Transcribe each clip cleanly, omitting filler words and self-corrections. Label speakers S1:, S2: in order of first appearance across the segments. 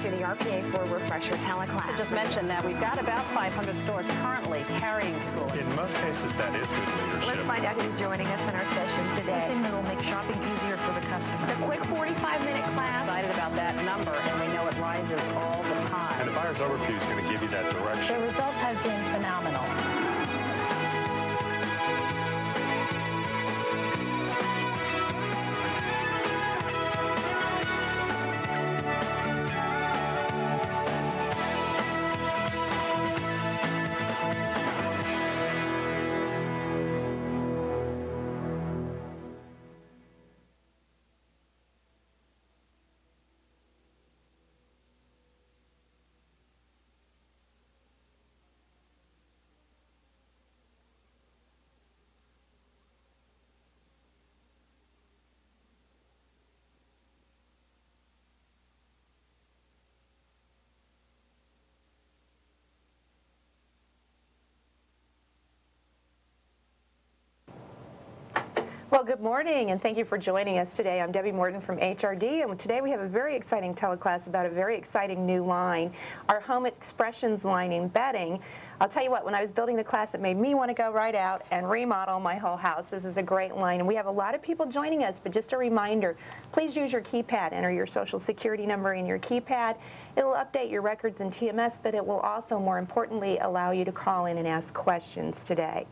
S1: to the RPA4 Refresher teleclass.
S2: I just mentioned that we've got about 500 stores currently carrying school.
S3: In most cases, that is good leadership.
S1: Let's find out who's joining us in our session today.
S2: Anything that will make shopping easier for the customer.
S1: It's a quick 45-minute class.
S2: Excited about that number, and we know it rises all the time.
S3: And the buyer's overview is going to give you that direction.
S2: The results have been phenomenal.
S4: Well, good morning, and thank you for joining us today. I'm Debbie Morton from HRD, and today we have a very exciting teleclass about a very exciting new line, our Home Expressions line in bedding. I'll tell you what, when I was building the class, it made me want to go right out and remodel my whole house. This is a great line, and we have a lot of people joining us, but just a reminder, please use your keypad. Enter your Social Security number in your keypad. It'll update your records in TMS, but it will also, more importantly, allow you to call in and ask questions today.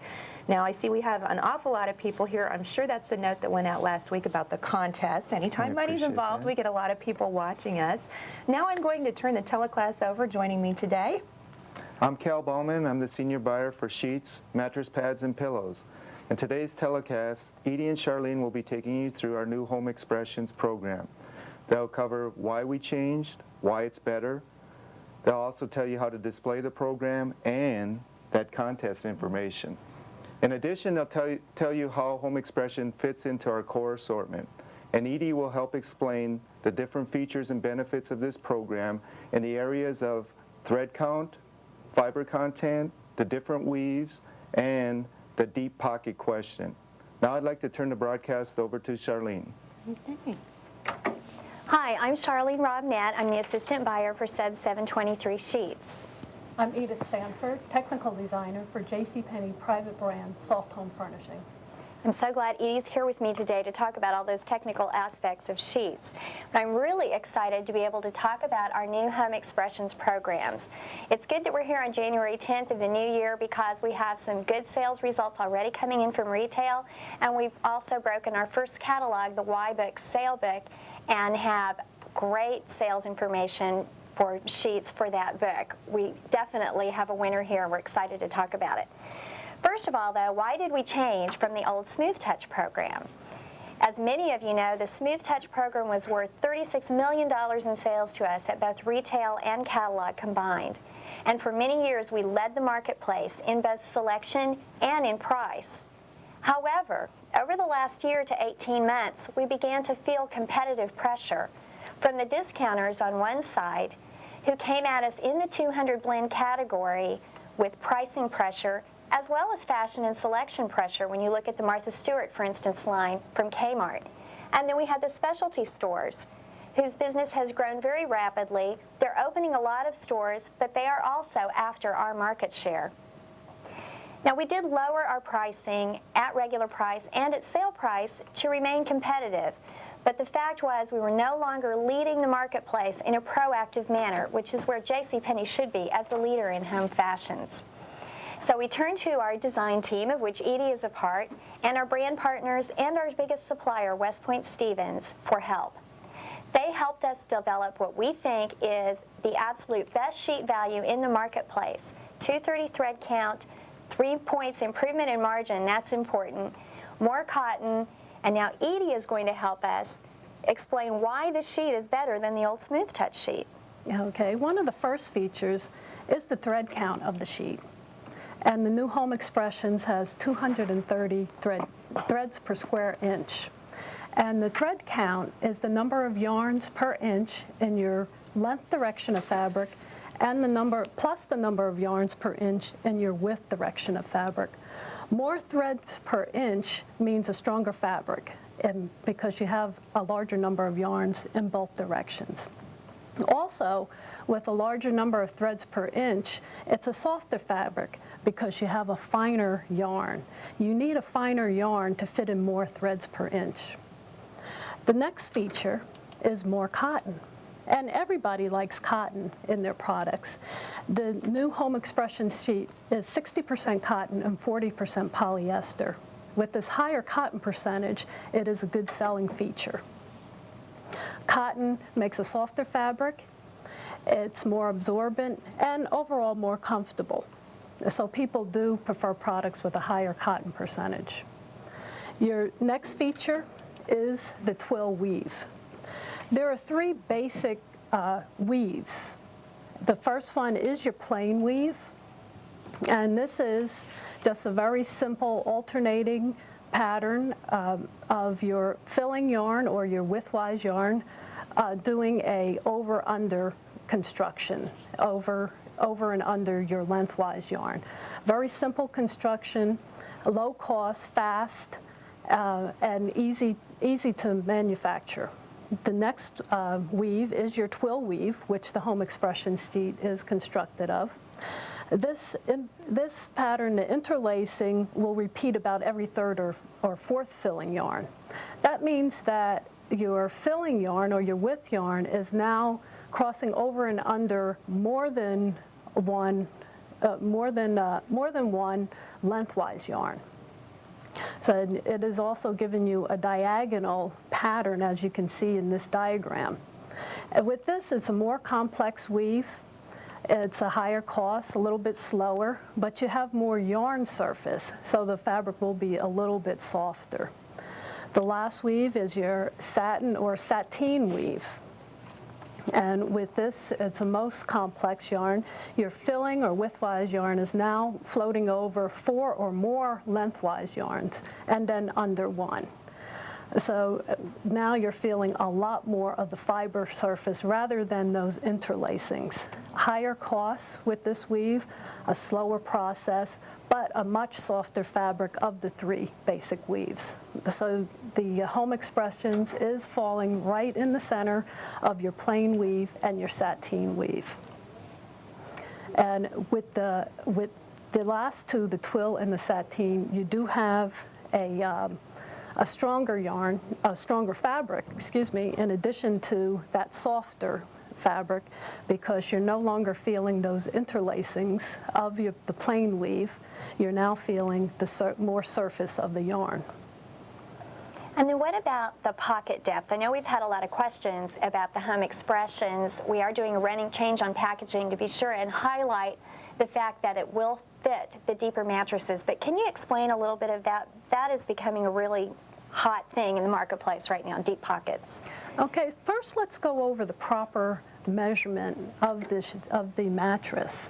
S4: Now, I see we have an awful lot of people here. I'm sure that's the note that went out last week about the contest. Anytime money's involved, we get a lot of people watching us. Now I'm going to turn the teleclass over. Joining me today,
S5: I'm Cal Bowman. I'm the senior buyer for sheets, mattress pads, and pillows. In today's telecast, Edie and Charlene will be taking you through our new Home Expressions program. They'll cover why we changed, why it's better. They'll also tell you how to display the program and that contest information. In addition, they'll tell you how Home Expression fits into our core assortment. And Edie will help explain the different features and benefits of this program in the areas of thread count, fiber content, the different weaves, and the deep pocket question. Now I'd like to turn the broadcast over to Charlene.
S6: Okay. Hi, I'm Charlene Robnett. I'm the assistant buyer for Sub 723 Sheets.
S7: I'm Edith Sanford, technical designer for JCPenney private brand soft home furnishings.
S6: I'm so glad Edie's here with me today to talk about all those technical aspects of sheets. But I'm really excited to be able to talk about our new Home Expressions programs. It's good that we're here on January 10th of the new year because we have some good sales results already coming in from retail, and we've also broken our first catalog, the Y-Book Sale Book, and have great sales information for sheets for that book. We definitely have a winner here, and we're excited to talk about it. First of all, though, why did we change from the old Smooth Touch program? As many of you know, the Smooth Touch program was worth $36 million in sales to us at both retail and catalog combined. And for many years, we led the marketplace in both selection and in price. However, over the last year to 18 months, we began to feel competitive pressure from the discounters on one side, who came at us in the 200 blend category with pricing pressure, as well as fashion and selection pressure when you look at the Martha Stewart, for instance, line from Kmart. And then we had the specialty stores, whose business has grown very rapidly. They're opening a lot of stores, but they are also after our market share. Now, we did lower our pricing at regular price and at sale price to remain competitive. But the fact was we were no longer leading the marketplace in a proactive manner, which is where JCPenney should be as the leader in home fashions. So we turned to our design team, of which Edie is a part, and our brand partners and our biggest supplier, West Point Stevens, for help. They helped us develop what we think is the absolute best sheet value in the marketplace. 230 thread count, 3 points improvement in margin, that's important, more cotton, and now Edie is going to help us explain why this sheet is better than the old Smooth Touch sheet.
S7: Okay, one of the first features is the thread count of the sheet. And the new Home Expressions has 230 threads per square inch. And the thread count is the number of yarns per inch in your length direction of fabric and the number plus the number of yarns per inch in your width direction of fabric. More thread per inch means a stronger fabric, and because you have a larger number of yarns in both directions. Also, with a larger number of threads per inch, it's a softer fabric because you have a finer yarn. You need a finer yarn to fit in more threads per inch. The next feature is more cotton. And everybody likes cotton in their products. The new Home Expression sheet is 60% cotton and 40% polyester. With this higher cotton percentage, it is a good selling feature. Cotton makes a softer fabric, it's more absorbent, and overall more comfortable. So people do prefer products with a higher cotton percentage. Your next feature is the twill weave. There are three basic weaves. The first one is your plain weave, and this is just a very simple alternating pattern of your filling yarn or your widthwise yarn doing a over-under construction, over and under your lengthwise yarn. Very simple construction, low cost, fast, and easy to manufacture. The next weave is your twill weave, which the Home Expression sheet is constructed of. This pattern, the interlacing, will repeat about every third or fourth filling yarn. That means that your filling yarn or your width yarn is now crossing over and under more than one lengthwise yarn. So it is also giving you a diagonal pattern, as you can see in this diagram. And with this, it's a more complex weave. It's a higher cost, a little bit slower, but you have more yarn surface, so the fabric will be a little bit softer. The last weave is your satin or sateen weave. And with this, it's a most complex yarn. Your filling or widthwise yarn is now floating over 4 or more lengthwise yarns, and then under 1. So now you're feeling a lot more of the fiber surface rather than those interlacings. Higher costs with this weave, a slower process, but a much softer fabric of the three basic weaves. So the Home Expressions is falling right in the center of your plain weave and your sateen weave. And with the last two, the twill and the sateen, you do have a stronger yarn, a stronger fabric, in addition to that softer fabric, because you're no longer feeling those interlacings of the plain weave. You're now feeling the more surface of the yarn.
S6: And then what about the pocket depth? I know we've had a lot of questions about the Home Expressions. We are doing a running change on packaging to be sure and highlight the fact that it will fit the deeper mattresses. But can you explain a little bit of that? That is becoming a really hot thing in the marketplace right now, deep pockets.
S7: Okay, first let's go over the proper measurement of the mattress.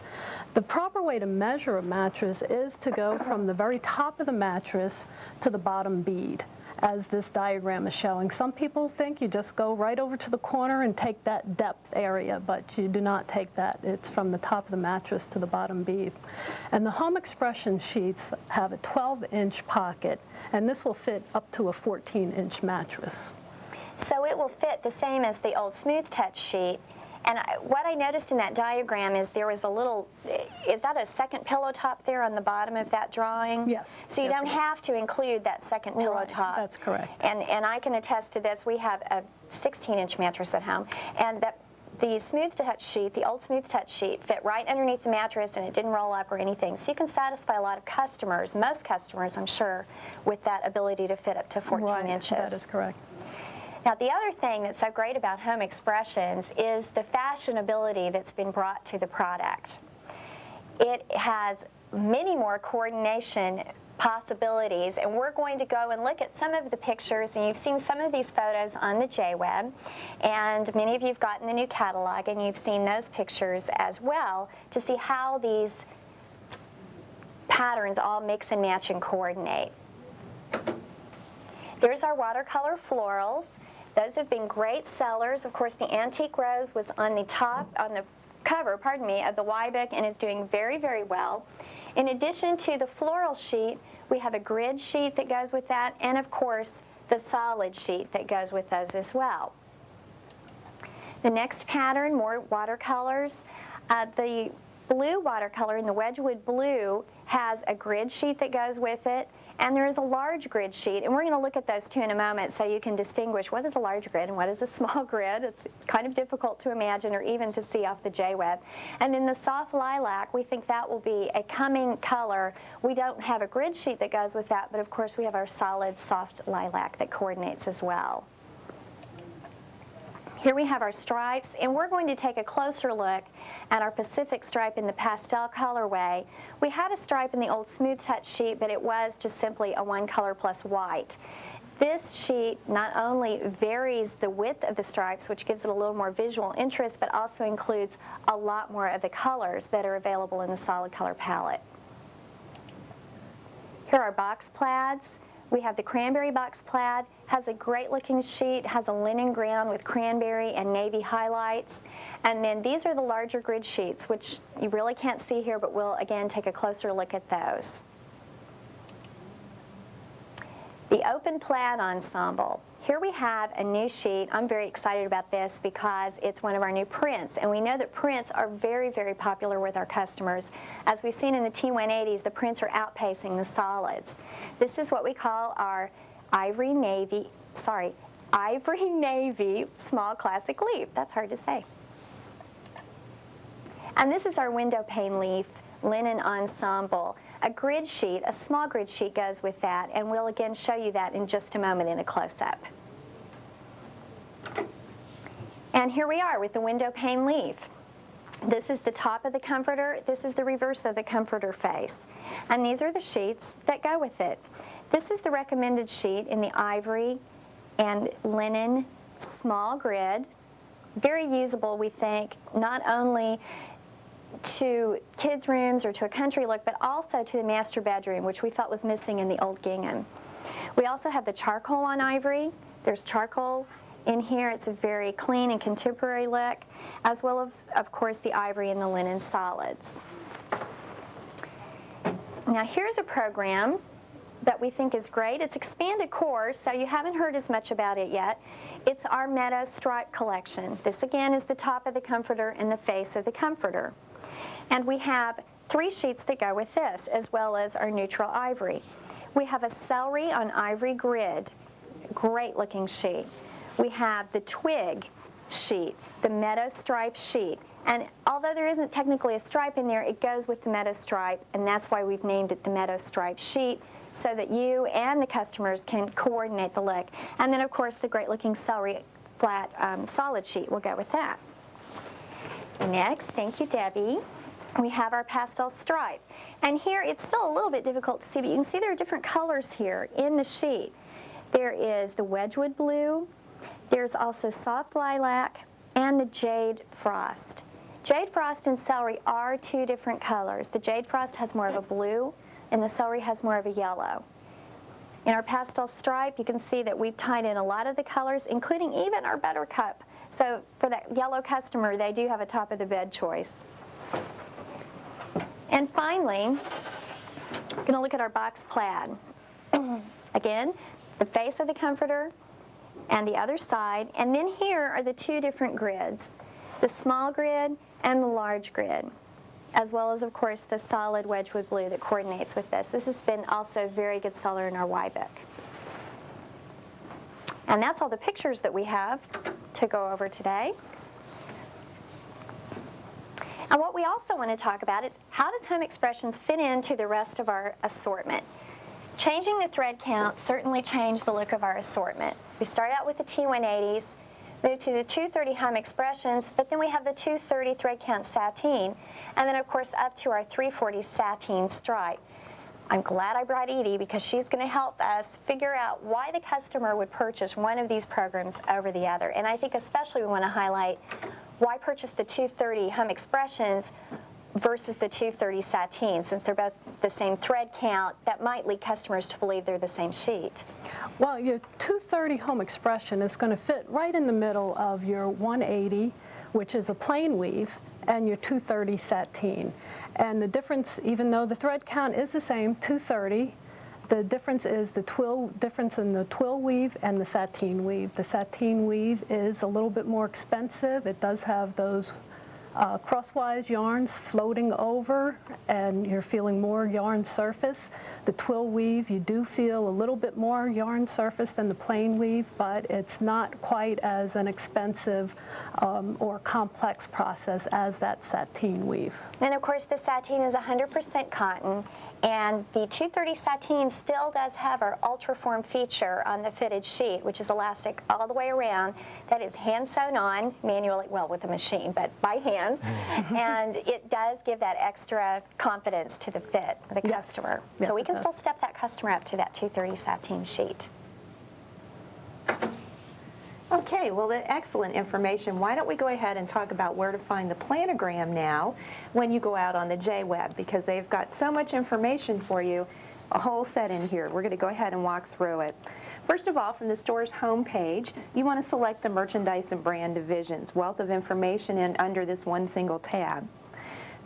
S7: The proper way to measure a mattress is to go from the very top of the mattress to the bottom bead, as this diagram is showing. Some people think you just go right over to the corner and take that depth area, but you do not take that. It's from the top of the mattress to the bottom bead. And the Home Expression sheets have a 12-inch pocket, and this will fit up to a 14-inch mattress.
S6: So it will fit the same as the old Smooth Touch sheet. And what I noticed in that diagram is there was a little, is that a second pillow top there on the bottom of that drawing?
S7: Yes.
S6: So you don't have to include that second pillow top.
S7: That's correct.
S6: And I can attest to this. We have a 16-inch mattress at home, and the Smooth Touch sheet, the old Smooth Touch sheet, fit right underneath the mattress, and it didn't roll up or anything. So you can satisfy a lot of customers, most customers, I'm sure, with that ability to fit up to 14 inches.
S7: That is correct.
S6: Now, the other thing that's so great about Home Expressions is the fashionability that's been brought to the product. It has many more coordination possibilities, and we're going to go and look at some of the pictures, and you've seen some of these photos on the J-Web, and many of you have gotten the new catalog, and you've seen those pictures as well to see how these patterns all mix and match and coordinate. There's our watercolor florals. Those have been great sellers. Of course, the Antique Rose was on the cover, of the Y-Book, and is doing very, very well. In addition to the floral sheet, we have a grid sheet that goes with that, and of course, the solid sheet that goes with those as well. The next pattern, more watercolors. The blue watercolor in the Wedgwood blue has a grid sheet that goes with it, and there is a large grid sheet, and we're going to look at those two in a moment so you can distinguish what is a large grid and what is a small grid. It's kind of difficult to imagine or even to see off the J-Web. And in the soft lilac, we think that will be a coming color. We don't have a grid sheet that goes with that, but of course we have our solid soft lilac that coordinates as well. Here we have our stripes, and we're going to take a closer look at our Pacific stripe in the pastel colorway. We had a stripe in the old Smooth Touch sheet, but it was just simply a one color plus white. This sheet not only varies the width of the stripes, which gives it a little more visual interest, but also includes a lot more of the colors that are available in the solid color palette. Here are box plaids. We have the cranberry box plaid, has a great looking sheet, has a linen ground with cranberry and navy highlights. And then these are the larger grid sheets, which you really can't see here, but we'll again take a closer look at those. The open plaid ensemble. Here we have a new sheet. I'm very excited about this because it's one of our new prints, and we know that prints are very, very popular with our customers. As we've seen in the T180s, the prints are outpacing the solids. This is what we call our ivory navy small classic leaf. That's hard to say. And this is our window pane leaf linen ensemble. A grid sheet, a small grid sheet goes with that, and we'll again show you that in just a moment in a close-up. And here we are with the window pane leaf. This is the top of the comforter. This is the reverse of the comforter face. And these are the sheets that go with it. This is the recommended sheet in the ivory and linen small grid. Very usable, we think, not only to kids' rooms or to a country look, but also to the master bedroom, which we felt was missing in the old gingham. We also have the charcoal on ivory. There's charcoal in here. It's a very clean and contemporary look, as well as, of course, the ivory and the linen solids. Now here's a program that we think is great. It's expanded course, so you haven't heard as much about it yet. It's our Meadow Stripe collection. This again is the top of the comforter and the face of the comforter. And we have 3 sheets that go with this, as well as our neutral ivory. We have a celery on ivory grid, great looking sheet. We have the twig sheet, the Meadow Stripe sheet. And although there isn't technically a stripe in there, it goes with the Meadow Stripe, and that's why we've named it the Meadow Stripe sheet, so that you and the customers can coordinate the look. And then, of course, the great looking celery flat solid sheet will go with that. Next, thank you, Debbie. We have our pastel stripe. And here, it's still a little bit difficult to see, but you can see there are different colors here in the sheet. There is the Wedgwood blue, there's also soft lilac, and the jade frost. Jade frost and celery are 2 different colors. The jade frost has more of a blue, and the celery has more of a yellow. In our pastel stripe, you can see that we've tied in a lot of the colors, including even our buttercup. So for that yellow customer, they do have a top of the bed choice. And finally, we're going to look at our box plaid. Again, the face of the comforter and the other side. And then here are the 2 different grids, the small grid and the large grid, as well as, of course, the solid Wedgwood blue that coordinates with this. This has been also a very good seller in our Y book. And that's all the pictures that we have to go over today. And what we also want to talk about is how does Home Expressions fit into the rest of our assortment? Changing the thread count certainly changed the look of our assortment. We start out with the T180s, move to the 230 Home Expressions, but then we have the 230 thread count sateen, and then of course up to our 340 sateen stripe. I'm glad I brought Edie because she's going to help us figure out why the customer would purchase one of these programs over the other. And I think especially we want to highlight why purchase the 230 Home Expressions versus the 230 sateen, since they're both the same thread count. That might lead customers to believe they're the same sheet.
S7: Well, your 230 Home Expression is going to fit right in the middle of your 180, which is a plain weave, and your 230 sateen. And the difference, even though the thread count is the same, 230, The difference is the difference in the twill weave and the sateen weave. The sateen weave is a little bit more expensive. It does have those crosswise yarns floating over, and you're feeling more yarn surface. The twill weave, you do feel a little bit more yarn surface than the plain weave, but it's not quite as an expensive or complex process as that sateen weave.
S6: And of course, the sateen is 100% cotton, and the 230 sateen still does have our ultraform feature on the fitted sheet, which is elastic all the way around. That is hand sewn on manually, well, with a machine, but by hand. And it does give that extra confidence to the fit of the customer.
S7: Yes,
S6: So we
S7: it
S6: can
S7: does.
S6: still step that customer up to that 230 sateen sheet.
S4: Okay, well, excellent information. Why don't we go ahead and talk about where to find the planogram now when you go out on the J-Web, because they've got so much information for you, a whole set in here. We're going to go ahead and walk through it. First of all, from the store's homepage, you want to select the merchandise and brand divisions, wealth of information in under this one single tab.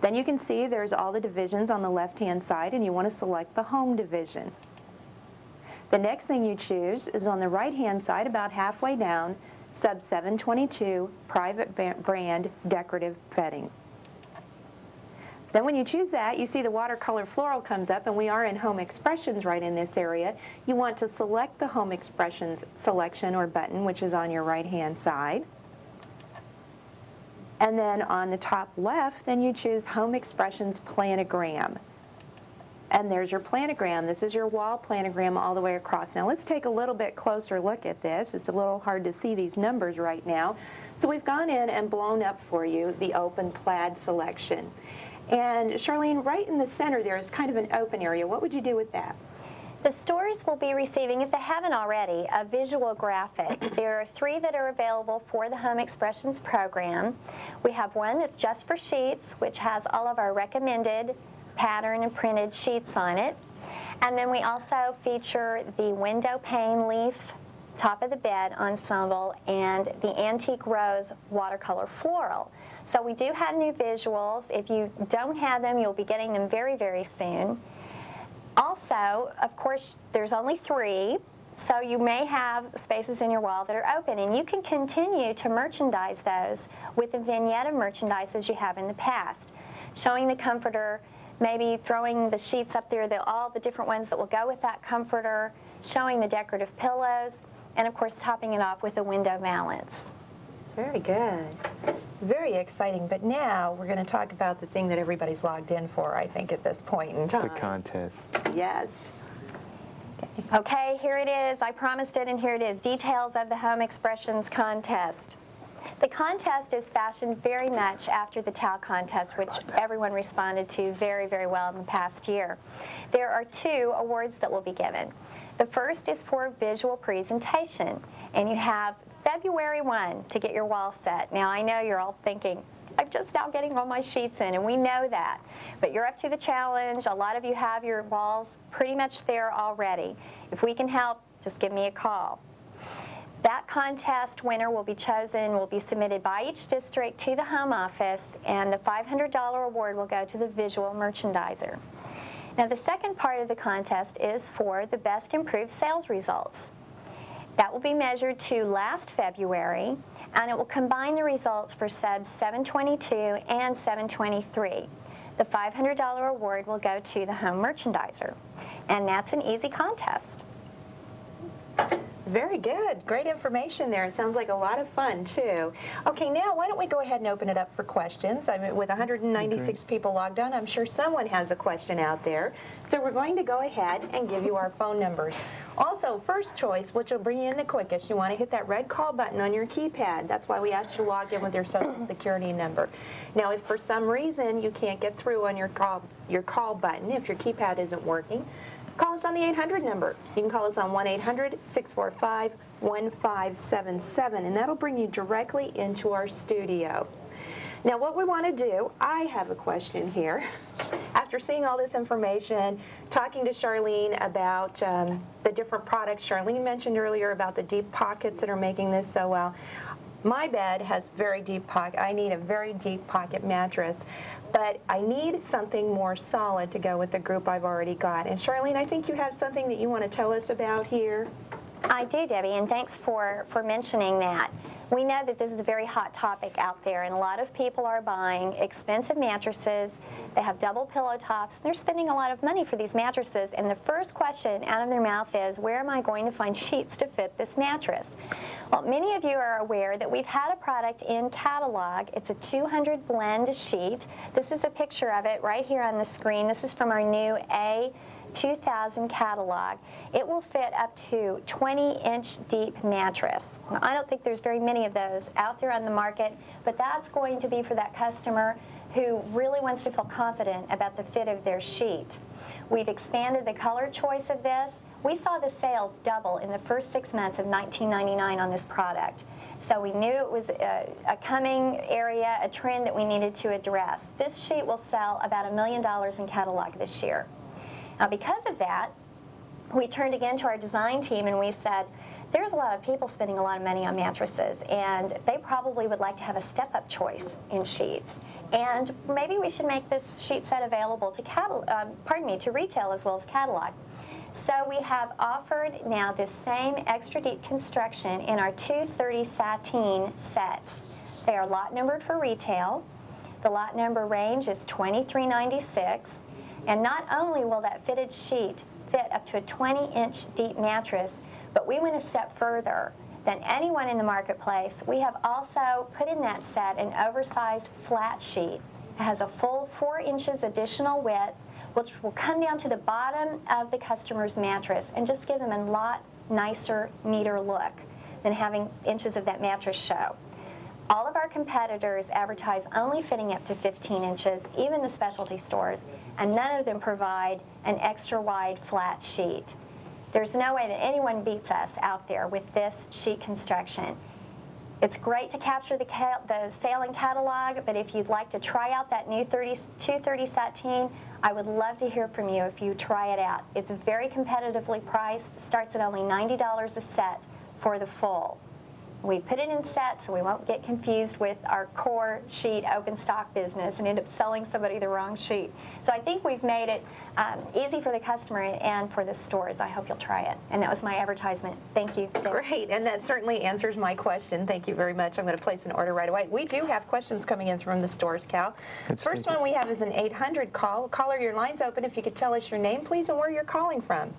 S4: Then you can see there's all the divisions on the left-hand side, and you want to select the home division. The next thing you choose is on the right-hand side, about halfway down, sub 722, private brand decorative bedding. Then when you choose that, you see the watercolor floral comes up, and we are in Home Expressions right in this area. You want to select the Home Expressions selection or button, which is on your right-hand side. And then on the top left, then you choose Home Expressions planogram. And there's your planogram. This is your wall planogram all the way across. Now let's take a little bit closer look at this. It's a little hard to see these numbers right now. So we've gone in and blown up for you the open plaid selection. And Charlene, right in the center there is kind of an open area. What would you do with that?
S6: The stores will be receiving, if they haven't already, a visual graphic. There are 3 that are available for the Home Expressions program. We have one that's just for sheets, which has all of our recommended pattern and printed sheets on it. And then we also feature the window pane leaf, top of the bed ensemble, and the antique rose watercolor floral. So we do have new visuals. If you don't have them, you'll be getting them very, very soon. Also, of course, there's only 3, so you may have spaces in your wall that are open, and you can continue to merchandise those with the vignette of merchandise as you have in the past, showing the comforter, maybe throwing the sheets up there, all the different ones that will go with that comforter, showing the decorative pillows, and of course topping it off with a window valance.
S4: Very good. Very exciting. But now we're going to talk about the thing that everybody's logged in for, I think, at this point in time.
S5: The contest.
S4: Yes.
S6: Okay, here it is. I promised it, and here it is. Details of the Home Expressions contest. The contest is fashioned very much after the towel contest, which everyone responded to very, very well in the past year. There are 2 awards that will be given. The first is for visual presentation, and you have February 1 to get your wall set. Now, I know you're all thinking, I'm just now getting all my sheets in, and we know that. But you're up to the challenge. A lot of you have your walls pretty much there already. If we can help, just give me a call. That contest winner will be chosen, will be submitted by each district to the home office, and the $500 award will go to the visual merchandiser. Now, the second part of the contest is for the best improved sales results. That will be measured to last February, and it will combine the results for subs 722 and 723. The $500 award will go to the home merchandiser, and that's an easy contest.
S4: Very good. Great information there. It sounds like a lot of fun, too. Okay, now why don't we go ahead and open it up for questions. I mean, with 196 people logged on, I'm sure someone has a question out there. So we're going to go ahead and give you our phone numbers. Also, first choice, which will bring you in the quickest, you want to hit that red call button on your keypad. That's why we asked you to log in with your Social Security number. Now, if for some reason you can't get through on your call button, if your keypad isn't working, call us on the 800 number. You can call us on 1-800-645-1577, and that'll bring you directly into our studio. Now, what we want to do, I have a question here. After seeing all this information, talking to Charlene about the different products Charlene mentioned earlier about the deep pockets that are making this so well, my bed has very deep pocket. I need a very deep pocket mattress, but I need something more solid to go with the group I've already got. And Charlene, I think you have something that you want to tell us about here.
S6: I do, Debbie, and thanks for mentioning that. We know that this is a very hot topic out there, and a lot of people are buying expensive mattresses. They have double pillow tops, and they're spending a lot of money for these mattresses, and the first question out of their mouth is, where am I going to find sheets to fit this mattress? Well, many of you are aware that we've had a product in catalog. It's a 200 blend sheet. This is a picture of it right here on the screen. This is from our new A2000 catalog. It will fit up to 20-inch deep mattress. Now, I don't think there's very many of those out there on the market, but that's going to be for that customer who really wants to feel confident about the fit of their sheet. We've expanded the color choice of this. We saw the sales double in the first 6 months of 1999 on this product. So we knew it was a coming area, a trend that we needed to address. This sheet will sell about $1 million in catalog this year. Now, because of that, we turned again to our design team and we said, there's a lot of people spending a lot of money on mattresses, and they probably would like to have a step-up choice in sheets. And maybe we should make this sheet set available to retail as well as catalog. So we have offered now this same extra deep construction in our 230 sateen sets. They are lot numbered for retail. The lot number range is $23.96. And not only will that fitted sheet fit up to a 20-inch deep mattress, but we went a step further than anyone in the marketplace. We have also put in that set an oversized flat sheet. It has a full 4 inches additional width, which will come down to the bottom of the customer's mattress and just give them a lot nicer, neater look than having inches of that mattress show. All of our competitors advertise only fitting up to 15 inches, even the specialty stores, and none of them provide an extra wide flat sheet. There's no way that anyone beats us out there with this sheet construction. It's great to capture the sale and catalog, but if you'd like to try out that new 230 sateen, I would love to hear from you if you try it out. It's very competitively priced, starts at only $90 a set for the full. We put it in sets so we won't get confused with our core sheet open stock business and end up selling somebody the wrong sheet. So I think we've made it easy for the customer and for the stores. I hope you'll try it. And that was my advertisement. Thank you.
S4: Great, and that certainly answers my question. Thank you very much. I'm going to place an order right away. We do have questions coming in from the stores, Cal. First one we have is an 800 call. Caller, your line's open. If you could tell us your name, please, and where you're calling from.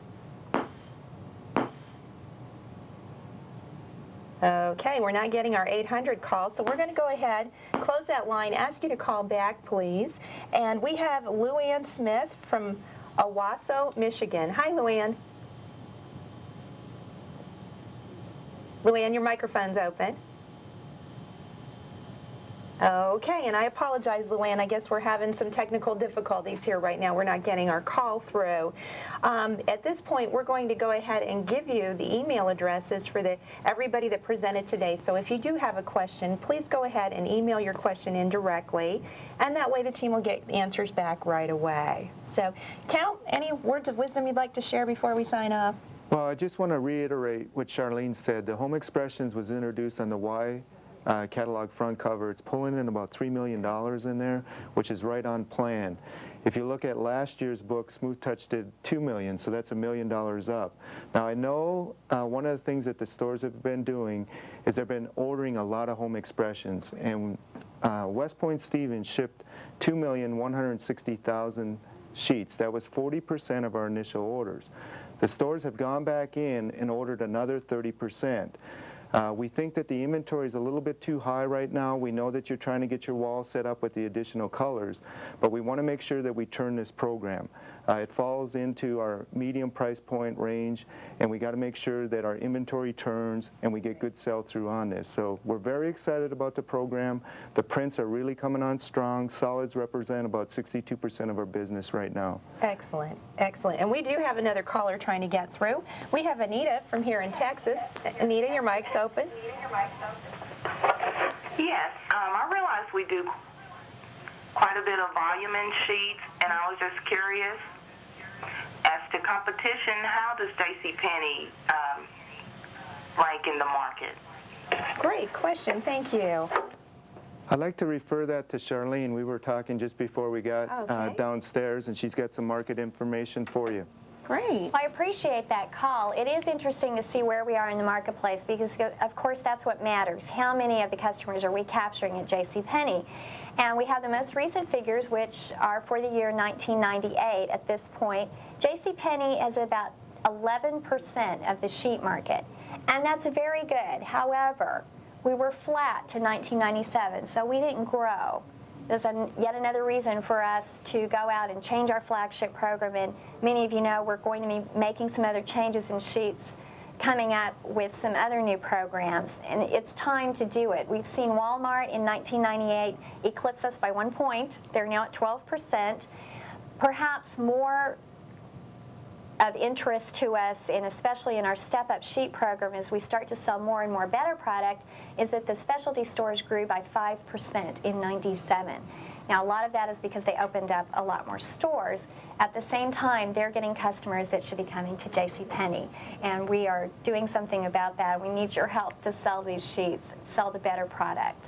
S4: Okay, we're not getting our 800 call, so we're going to go ahead, close that line, ask you to call back, please. And we have Luann Smith from Owasso, Michigan. Hi, Luann. Luann, your microphone's open. Okay, and I apologize, Luann. I guess we're having some technical difficulties here right now. We're not getting our call through. At this point, we're going to go ahead and give you the email addresses for everybody that presented today. So if you do have a question, please go ahead and email your question in directly, and that way the team will get the answers back right away. So, Cal, any words of wisdom you'd like to share before we sign off?
S5: Well, I just want to reiterate what Charlene said. The Home Expressions was introduced on the Y catalog front cover. It's pulling in about $3 million in there, which is right on plan. If you look at last year's book, Smooth Touch did $2 million, so that's $1 million up. Now I know one of the things that the stores have been doing is they've been ordering a lot of Home Expressions, and West Point Stevens shipped 2,160,000 sheets. That was 40% of our initial orders. The stores have gone back in and ordered another 30%. We think that the inventory is a little bit too high right now. We know that you're trying to get your wall set up with the additional colors, but we want to make sure that we turn this program. It falls into our medium price point range, and we got to make sure that our inventory turns and we get good sell-through on this. So we're very excited about the program. The prints are really coming on strong. Solids represent about 62% of our business right now.
S4: Excellent, excellent. And we do have another caller trying to get through. We have Anita from here in Texas. Anita, your mic's open.
S8: Yes, I realize we do quite a bit of volume in sheets, and I was just curious as to competition. How does JCPenney rank in the market?
S4: Great question. Thank you.
S5: I'd like to refer that to Charlene. We were talking just before we got
S4: Okay.
S5: downstairs, and she's got some market information for you.
S4: Great.
S6: I appreciate that call. It is interesting to see where we are in the marketplace because, of course, that's what matters. How many of the customers are we capturing at JCPenney? And we have the most recent figures, which are for the year 1998 at this point. JCPenney is about 11% of the sheet market, and that's very good. However, we were flat to 1997, so we didn't grow. There's yet another reason for us to go out and change our flagship program, and many of you know we're going to be making some other changes in sheets, coming up with some other new programs, and it's time to do it. We've seen Walmart in 1998 eclipse us by 1 point. They're now at 12%. Perhaps more of interest to us, and especially in our step-up sheet program as we start to sell more and more better product, is that the specialty stores grew by 5% in '97. Now, a lot of that is because they opened up a lot more stores. At the same time, they're getting customers that should be coming to JCPenney, and we are doing something about that. We need your help to sell these sheets, sell the better product.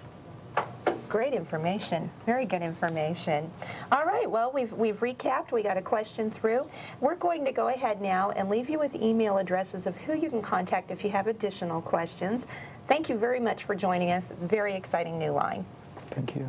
S4: Great information. Very good information. All right, well, we've recapped. We got a question through. We're going to go ahead now and leave you with email addresses of who you can contact if you have additional questions. Thank you very much for joining us. Very exciting new line.
S5: Thank you.